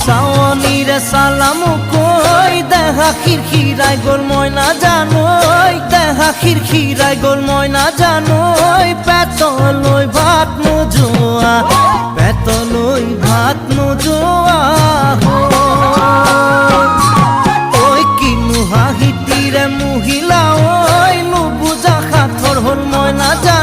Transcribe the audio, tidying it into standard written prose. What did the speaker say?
চাৱনীৰে চালামো কৈ দেহা খিৰখিৰাই গ'ল মই নাজানোই দেহা খিৰখিৰাই গ'ল মই নাজানোই পেটলৈ ভাত নোযোৱা পেটলৈ ভাত নোযোৱা ঐ কিনো হাঁহিতিৰে মহিলা ঐ নুবুজা সাঁথৰ হ'ল মই নাজানো